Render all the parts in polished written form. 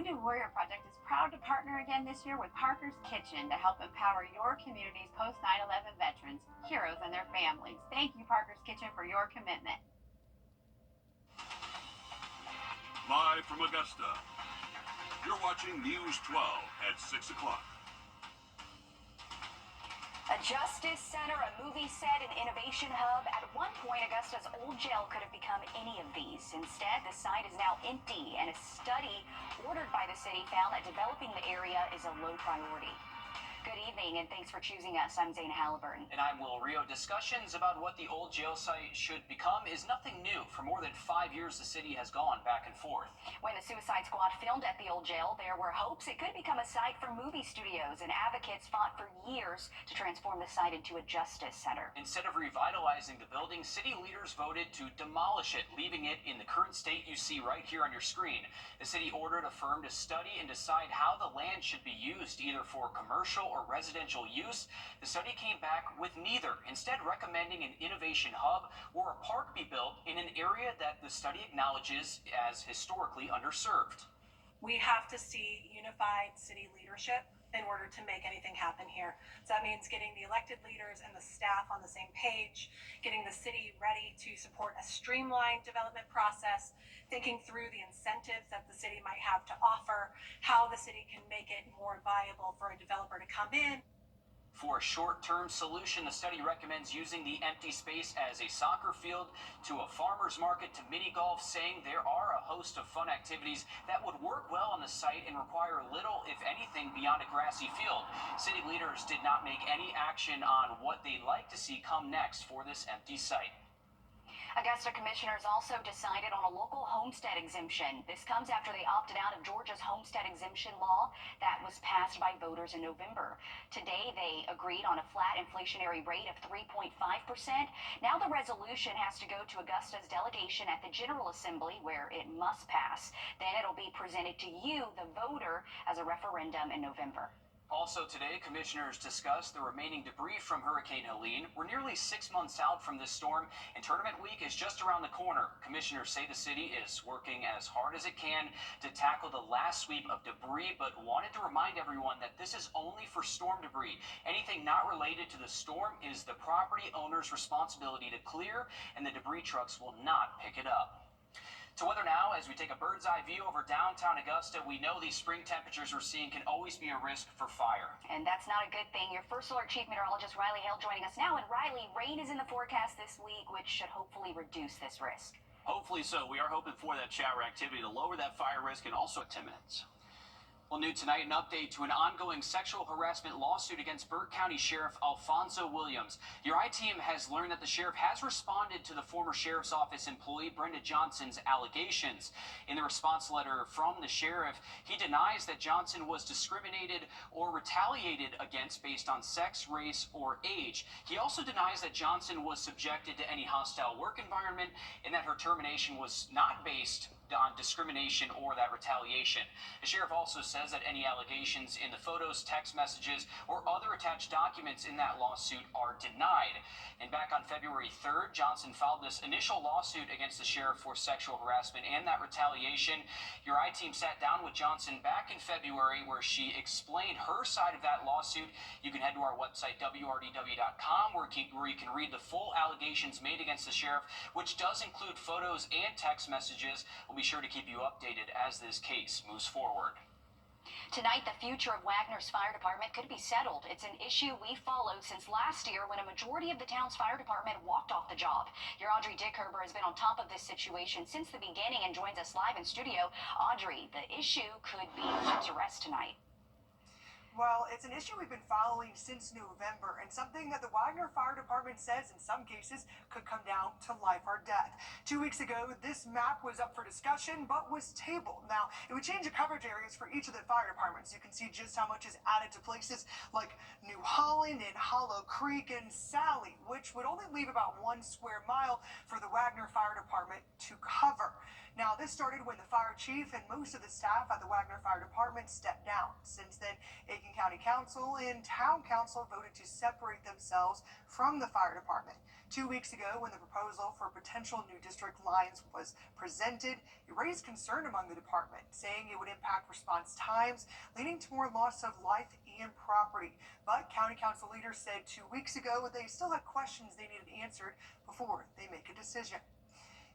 Wrdw Project is proud to partner again this year with Parker's Kitchen to help empower your community's post 9/11 veterans, heroes, and their families. Thank you, Parker's Kitchen, for your commitment. Live from Augusta, you're watching News 12 at 6 o'clock. A justice center, a movie set, an innovation hub. At one point, Augusta's old jail could have become any of these. Instead, the site is now empty, and a study ordered by the city found that developing the area is a low priority. Good evening, and thanks for choosing us. I'm Zane Halliburton. And I'm Will Rio. Discussions about what the old jail site should become is nothing new. For more than 5 years, the city has gone back and forth. When the Suicide Squad filmed at the old jail, there were hopes it could become a site for movie studios, and advocates fought for years to transform the site into a justice center. Instead of revitalizing the building, city leaders voted to demolish it, leaving it in the current state you see right here on your screen. The city ordered a firm to study and decide how the land should be used, either for commercial or residential use. The study came back with neither, instead recommending an innovation hub or a park be built in an area that the study acknowledges as historically underserved. We have to see unified city leadership in order to make anything happen here. So that means getting the elected leaders and the staff on the same page, getting the city ready to support a streamlined development process, thinking through the incentives that the city might have to offer, how the city can make it more viable for a developer to come in. For a short-term solution, the study recommends using the empty space as a soccer field, to a farmer's market, to mini golf, saying there are a host of fun activities that would work well on the site and require little, if anything, beyond a grassy field. City leaders did not make any action on what they'd like to see come next for this empty site. Augusta commissioners also decided on a local homestead exemption. This comes after they opted out of Georgia's homestead exemption law that was passed by voters in November. Today, they agreed on a flat inflationary rate of 3.5%. Now the resolution has to go to Augusta's delegation at the General Assembly, where it must pass. Then it'll be presented to you, the voter, as a referendum in November. Also today, commissioners discussed the remaining debris from Hurricane Helene. We're nearly 6 months out from this storm, and tournament week is just around the corner. Commissioners say the city is working as hard as it can to tackle the last sweep of debris, but wanted to remind everyone that this is only for storm debris. Anything not related to the storm is the property owner's responsibility to clear, and the debris trucks will not pick it up. To weather now, as we take a bird's eye view over downtown Augusta, we know these spring temperatures we're seeing can always be a risk for fire. And that's not a good thing. Your First Alert Chief Meteorologist Riley Hale joining us now. And Riley, rain is in the forecast this week, which should hopefully reduce this risk. Hopefully so. We are hoping for that shower activity to lower that fire risk, and also 10 minutes. Well, new tonight, an update to an ongoing sexual harassment lawsuit against Burke County Sheriff Alfonso Williams. Your I-Team has learned that the sheriff has responded to the former sheriff's office employee Brenda Johnson's allegations. In the response letter from the sheriff, he denies that Johnson was discriminated or retaliated against based on sex, race, or age. He also denies that Johnson was subjected to any hostile work environment and that her termination was not based on discrimination or that retaliation. The sheriff also says that any allegations in the photos, text messages, or other attached documents in that lawsuit are denied. And back on February 3rd, Johnson filed this initial lawsuit against the sheriff for sexual harassment and that retaliation. Your I-Team sat down with Johnson back in February, where she explained her side of that lawsuit. You can head to our website, wrdw.com, where you can read the full allegations made against the sheriff, which does include photos and text messages. We'll be sure to keep you updated as this case moves forward. Tonight, the future of Wagner's fire department could be settled. It's an issue we followed since last year, when a majority of the town's fire department walked off the job. Your Audrey Dickherber has been on top of this situation since the beginning and joins us live in studio. Audrey, the issue could be put to rest tonight. Well, it's an issue we've been following since November, and something that the Wagner Fire Department says in some cases could come down to life or death. 2 weeks ago, this map was up for discussion, but was tabled. Now, it would change the coverage areas for each of the fire departments. You can see just how much is added to places like New Holland and Hollow Creek and Sally, which would only leave about 1 square mile for the Wagner Fire Department to cover. Now, this started when the fire chief and most of the staff at the Wagner Fire Department stepped down. Since then, Aiken County Council and Town Council voted to separate themselves from the fire department. 2 weeks ago, when the proposal for potential new district lines was presented, it raised concern among the department, saying it would impact response times, leading to more loss of life and property. But County Council leaders said 2 weeks ago they still had questions they needed answered before they make a decision.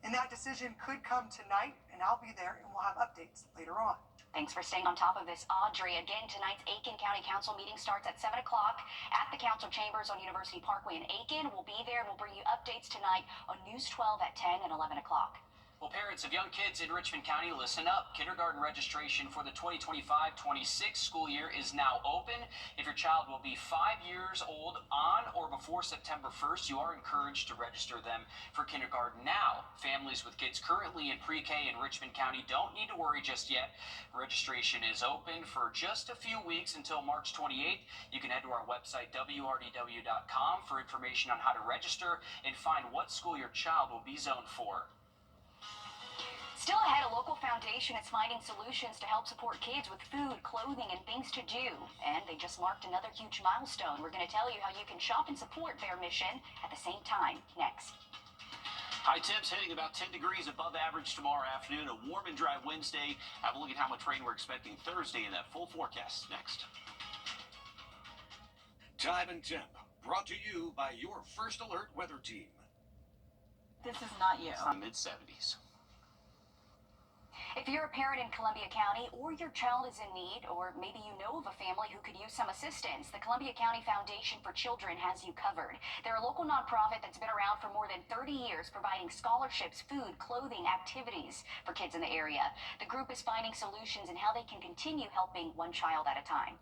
And that decision could come tonight, and I'll be there, and we'll have updates later on. Thanks for staying on top of this, Audrey. Again, tonight's Aiken County Council meeting starts at 7 o'clock at the Council Chambers on University Parkway in Aiken. We'll be there. We'll bring you updates tonight on News 12 at 10 and 11 o'clock. Well, parents of young kids in Richmond County, listen up. Kindergarten registration for the 2025-26 school year is now open. If your child will be 5 years old on or before September 1st, you are encouraged to register them for kindergarten now. Families with kids currently in pre-K in Richmond County don't need to worry just yet. Registration is open for just a few weeks until March 28th. You can head to our website, wrdw.com, for information on how to register and find what school your child will be zoned for. Still ahead, a local foundation is finding solutions to help support kids with food, clothing, and things to do. And they just marked another huge milestone. We're going to tell you how you can shop and support their mission at the same time. Next. High temps hitting about 10 degrees above average tomorrow afternoon. A warm and dry Wednesday. Have a look at how much rain we're expecting Thursday in that full forecast next. Time and temp, brought to you by your First Alert weather team. This is not you. Mid-70s. If you're a parent in Columbia County or your child is in need, or maybe you know of a family who could use some assistance, the Columbia County Foundation for Children has you covered. They're a local nonprofit that's been around for more than 30 years, providing scholarships, food, clothing, activities for kids in the area. The group is finding solutions in how they can continue helping one child at a time.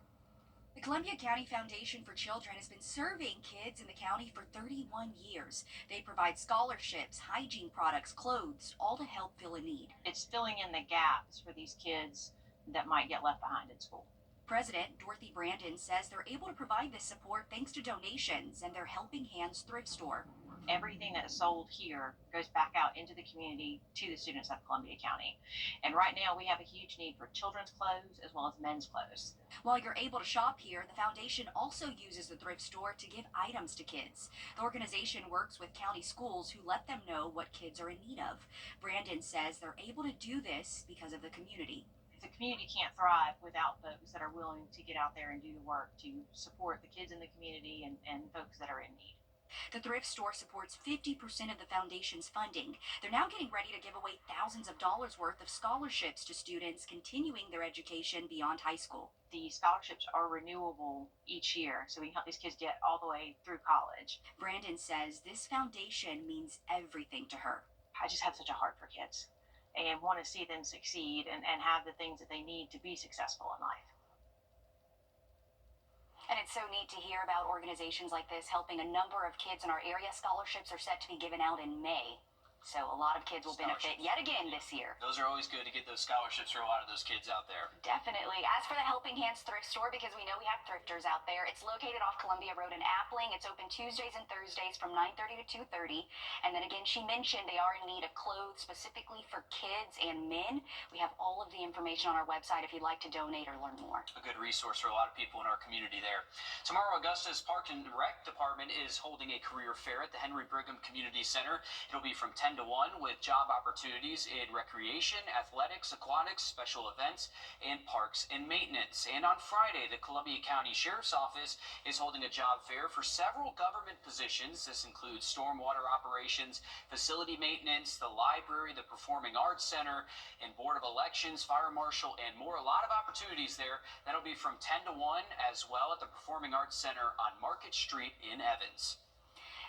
The Columbia County Foundation for Children has been serving kids in the county for 31 years. They provide scholarships, hygiene products, clothes, all to help fill a need. It's filling in the gaps for these kids that might get left behind in school. President Dorothy Brandon says they're able to provide this support thanks to donations and their Helping Hands thrift store. Everything that is sold here goes back out into the community to the students of Columbia County. And right now we have a huge need for children's clothes as well as men's clothes. While you're able to shop here, the foundation also uses the thrift store to give items to kids. The organization works with county schools who let them know what kids are in need of. Brandon says they're able to do this because of the community. The community can't thrive without folks that are willing to get out there and do the work to support the kids in the community and folks that are in need. The thrift store supports 50% of the foundation's funding. They're now getting ready to give away thousands of dollars worth of scholarships to students continuing their education beyond high school. The scholarships are renewable each year, so we can help these kids get all the way through college. Brandon says this foundation means everything to her. I just have such a heart for kids and want to see them succeed and have the things that they need to be successful in life. And it's so neat to hear about organizations like this helping a number of kids in our area. Scholarships are set to be given out in May. So a lot of kids will benefit yet again this year. Those are always good to get those scholarships for a lot of those kids out there. Definitely. As for the Helping Hands thrift store, because we know we have thrifters out there, it's located off Columbia Road in Appling. It's open Tuesdays and Thursdays from 9:30 to 2:30. And then again, she mentioned they are in need of clothes specifically for kids and men. We have all of the information on our website if you'd like to donate or learn more. A good resource for a lot of people in our community there. Tomorrow, Augusta's Park and Rec Department is holding a career fair at the Henry Brigham Community Center. It'll be from 10 to 1 with job opportunities in recreation, athletics, aquatics, special events, and parks and maintenance. And on Friday, the Columbia County Sheriff's Office is holding a job fair for several government positions. This includes stormwater operations, facility maintenance, the library, the Performing Arts Center, and Board of Elections, Fire Marshal, and more. A lot of opportunities there. That'll be from 10 to 1 as well at the Performing Arts Center on Market Street in Evans.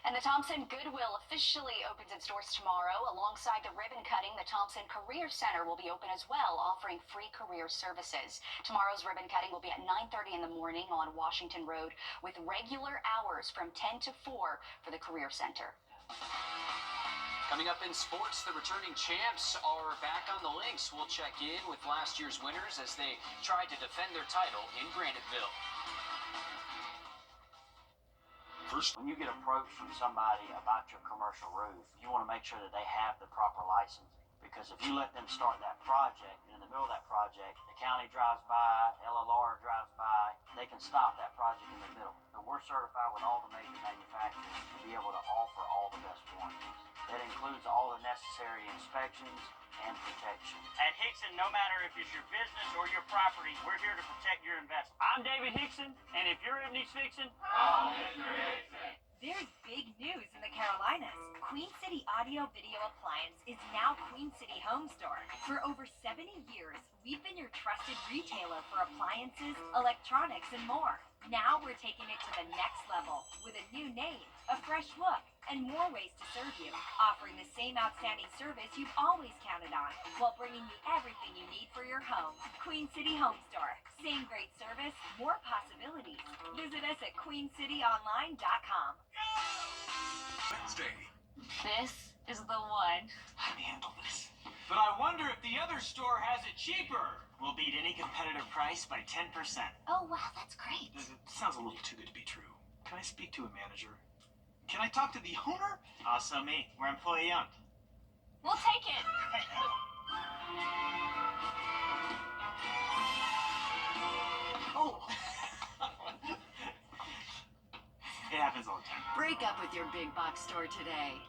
And the Thompson Goodwill officially opens its doors tomorrow. Alongside the ribbon cutting, the Thompson Career Center will be open as well, offering free career services. Tomorrow's ribbon cutting will be at 9:30 in the morning on Washington Road, with regular hours from 10 to 4 for the Career Center. Coming up in sports, the returning champs are back on the links. We'll check in with last year's winners as they tried to defend their title in Graniteville. First, when you get approached from somebody about your commercial roof, you want to make sure that they have the proper licensing, Because if you let them start that project, in the middle of that project, the county drives by, LLR drives by, they can stop that project in the middle. So we're certified with all the major manufacturers to be able to offer all the best warranties. That includes all the necessary inspections and protection. At Hickson, no matter if it's your business or your property, we're here to protect your investment. I'm David Hickson, and if your evening's fixing, call Mr. Hickson. There's big news in the Carolinas. Queen City Audio Video Appliance is now Queen City Home Store. For over 70 years, we've been your trusted retailer for appliances, electronics, and more. Now we're taking it to the next level with a new name, a fresh look, and more ways to serve you, offering the same outstanding service you've always counted on, while bringing you everything you need for your home. Queen City Home Store. Same great service, more possibilities. Visit us at queencityonline.com. Wednesday. This is the one. I can handle this. But I wonder if the other store has it cheaper. We'll beat any competitive price by 10%. Oh, wow, that's great. This sounds a little too good to be true. Can I speak to a manager? Can I talk to the owner? Also me. We're employee owned. We'll take it. Oh! It happens all the time. Break up with your big box store today.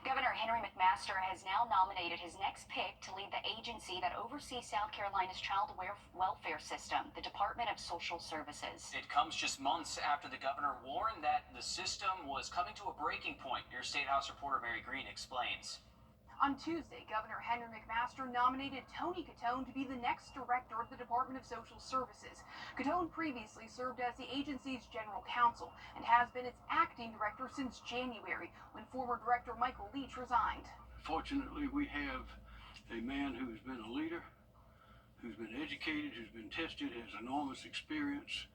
Governor Henry McMaster has now nominated his next pick to lead the agency that oversees South Carolina's child welfare system, the Department of Social Services. It comes just months after the governor warned that the system was coming to a breaking point. Your State House reporter Mary Green explains. On Tuesday, Governor Henry McMaster nominated Tony Catone to be the next director of the Department of Social Services. Catone previously served as the agency's general counsel and has been its acting director since January, when former director Michael Leach resigned. Fortunately, we have a man who's been a leader, who's been educated, who's been tested, has enormous experience,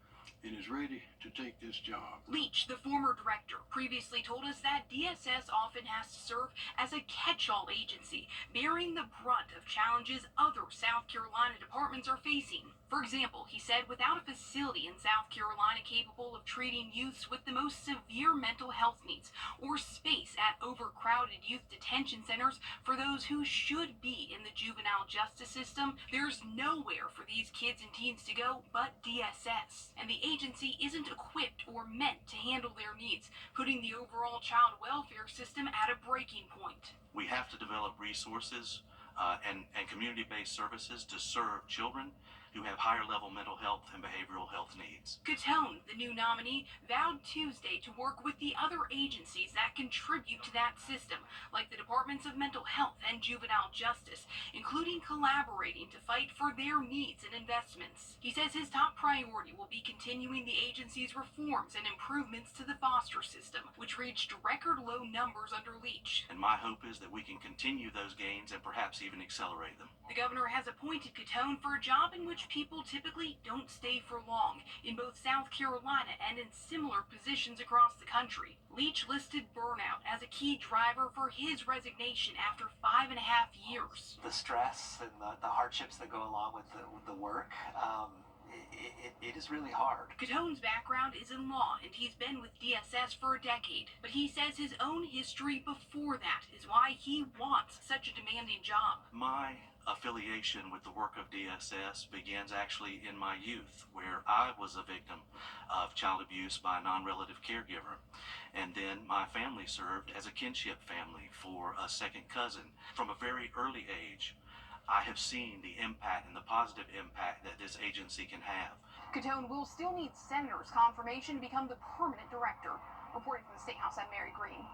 and is ready to take this job. Leach, the former director, previously told us that DSS often has to serve as a catch-all agency, bearing the brunt of challenges other South Carolina departments are facing. For example, he said without a facility in South Carolina capable of treating youths with the most severe mental health needs, or space at overcrowded youth detention centers for those who should be in the juvenile justice system, there's nowhere for these kids and teens to go but DSS. And the agency isn't equipped or meant to handle their needs, putting the overall child welfare system at a breaking point. We have to develop resources and community-based services to serve children who have higher level mental health and behavioral health needs. Catone, the new nominee, vowed Tuesday to work with the other agencies that contribute to that system, like the Departments of Mental Health and Juvenile Justice, including collaborating to fight for their needs and investments. He says his top priority will be continuing the agency's reforms and improvements to the foster system, which reached record low numbers under Leach. And my hope is that we can continue those gains and perhaps even accelerate them. The governor has appointed Catone for a job in which people typically don't stay for long, in both South Carolina and in similar positions across the country. Leach listed burnout as a key driver for his resignation after 5.5 years. The stress and the hardships that go along with the work, it is really hard. Catone's background is in law, and he's been with DSS for a decade. But he says his own history before that is why he wants such a demanding job. My affiliation with the work of DSS begins actually in my youth, where I was a victim of child abuse by a non-relative caregiver. And then my family served as a kinship family for a second cousin. From a very early age, I have seen the impact and the positive impact that this agency can have. Catone will still need senators' confirmation to become the permanent director. Reporting from the State House, I'm Mary Green.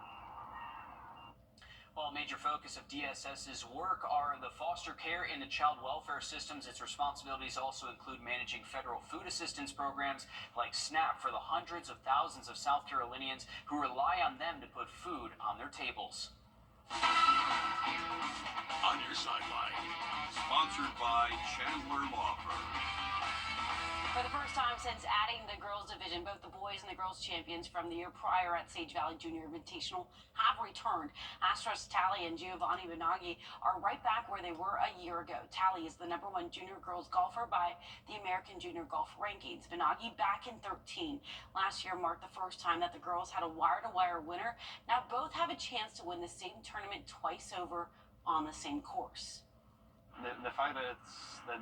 Well, a major focus of DSS's work are the foster care and the child welfare systems. Its responsibilities also include managing federal food assistance programs like SNAP for the hundreds of thousands of South Carolinians who rely on them to put food on their tables. On Your Sideline, sponsored by Chandler Law Firm. For the first time since adding the girls division, both the boys and the girls champions from the year prior at Sage Valley Junior Invitational have returned. Astros Tally and Giovanni Benaghi are right back where they were a year ago. Tally is the #1 junior girls golfer by the American Junior Golf Rankings. Benaghi back in 13. Last year marked the first time that the girls had a wire-to-wire winner. Now both have a chance to win the same tournament twice over on the same course. The fact that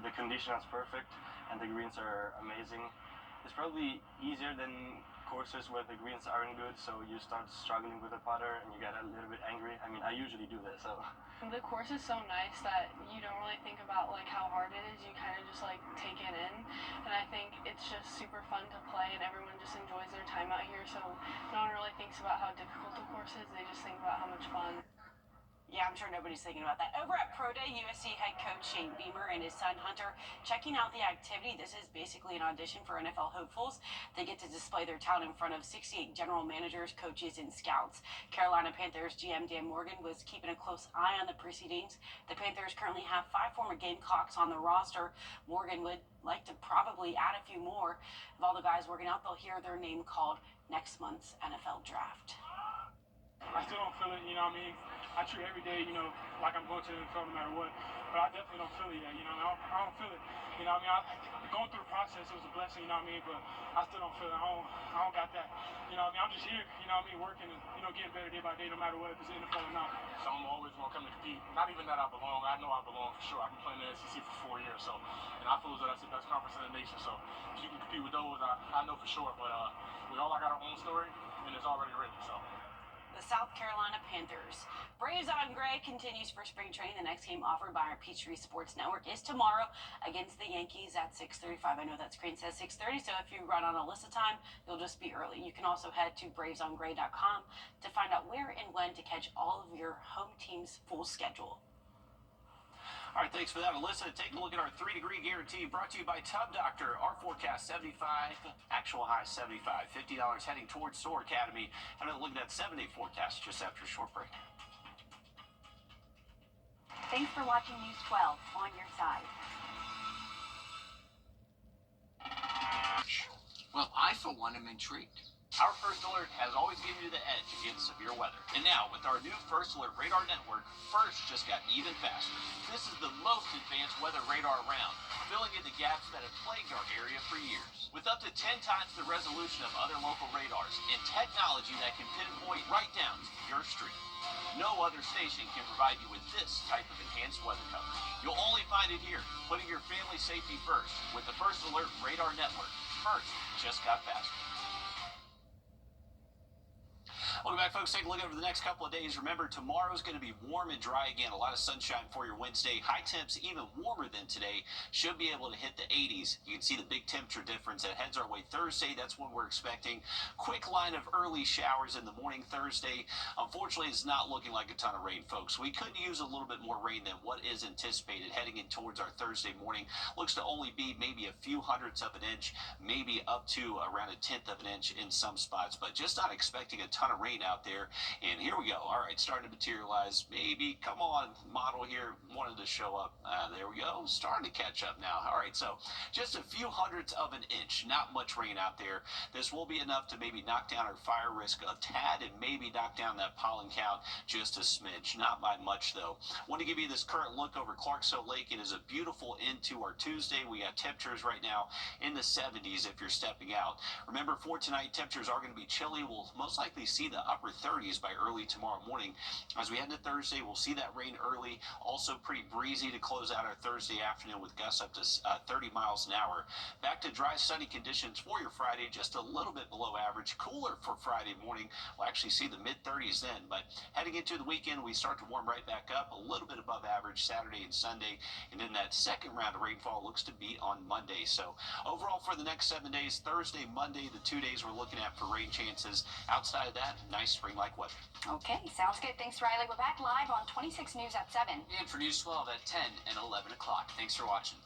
the condition is perfect and the greens are amazing, it's probably easier than courses where the greens aren't good, so you start struggling with the putter and you get a little bit angry. I mean, I usually do that, so. The course is so nice that you don't really think about like how hard it is. You kind of just like take it in, and I think it's just super fun to play, and everyone just enjoys their time out here. So no one really thinks about how difficult the course is. They just think about how much fun. Yeah, I'm sure nobody's thinking about that. Over at Pro Day, USC head coach Shane Beamer and his son Hunter checking out the activity. This is basically an audition for NFL hopefuls. They get to display their talent in front of 68 general managers, coaches, and scouts. Carolina Panthers GM Dan Morgan was keeping a close eye on the proceedings. The Panthers currently have 5 former Gamecocks on the roster. Morgan would like to probably add a few more. Of all the guys working out, they'll hear their name called next month's NFL draft. I still don't feel it, you know what I mean? I treat every day, you know, like I'm going to the NFL no matter what. But I definitely don't feel it yet, you know. I don't feel it, you know what I mean? Going through the process, it was a blessing, you know what I mean? But I still don't feel it. I don't got that, you know what I mean? I'm just here, you know what I mean, working and, you know, getting better day by day no matter what, if it's the NFL or not. So I'm always going to come to compete. Not even that I belong. I know I belong for sure. I've been playing in the SEC for 4 years, so. And I feel as though that's the best conference in the nation. So if you can compete with those, I know for sure. But we all got our own story, and it's already written, so. The South Carolina Panthers. Braves on Gray continues for spring training. The next game offered by our Peachtree Sports Network is tomorrow against the Yankees at 6:35. I know that screen says 6:30, so if you run on Alyssa time, you'll just be early. You can also head to bravesongray.com to find out where and when to catch all of your home team's full schedule. All right, thanks for that, Alyssa. Take a look at our 3-degree guarantee brought to you by Tub Doctor. Our forecast 75, actual high 75, $50 heading towards Soar Academy. And then looking at 7-day forecast just after a short break. Thanks for watching News 12 on your side. Well, I, for one, am intrigued. Our First Alert has always given you the edge against severe weather. And now, with our new First Alert radar network, First just got even faster. This is the most advanced weather radar around, filling in the gaps that have plagued our area for years. With up to 10 times the resolution of other local radars and technology that can pinpoint right down to your street. No other station can provide you with this type of enhanced weather coverage. You'll only find it here, putting your family safety first with the First Alert radar network. First just got faster. Welcome back, folks. Take a look over the next couple of days. Remember, tomorrow's going to be warm and dry again. A lot of sunshine for your Wednesday. High temps even warmer than today. Should be able to hit the 80s. You can see the big temperature difference that heads our way Thursday. That's when we're expecting. Quick line of early showers in the morning Thursday. Unfortunately, it's not looking like a ton of rain, folks. We could use a little bit more rain than what is anticipated heading in towards our Thursday morning. Looks to only be maybe a few hundredths of an inch, maybe up to around a tenth of an inch in some spots, but just not expecting a ton of rain out there. And here we go. All right, starting to materialize. Maybe, come on, model here wanted to show up. There we go. Starting to catch up now. All right, so just a few hundredths of an inch. Not much rain out there. This will be enough to maybe knock down our fire risk a tad and maybe knock down that pollen count just a smidge. Not by much, though. Want to give you this current look over Clarksville Lake. It is a beautiful end to our Tuesday. We got temperatures right now in the 70s if you're stepping out. Remember, for tonight, temperatures are going to be chilly. We'll most likely see the upper 30s by early tomorrow morning. As we head into Thursday, we'll see that rain early. Also pretty breezy to close out our Thursday afternoon with gusts up to 30 miles an hour. Back to dry, sunny conditions for your Friday, just a little bit below average. Cooler for Friday morning. We'll actually see the mid-30s then. But heading into the weekend, we start to warm right back up, a little bit above average Saturday and Sunday. And then that second round of rainfall looks to be on Monday. So overall for the next 7 days, Thursday, Monday, the 2 days we're looking at for rain chances. Outside of that, nice spring-like weather. Okay, sounds good. Thanks, Riley. We're back live on 26 News at 7. And for News 12 at 10 and 11 o'clock. Thanks for watching.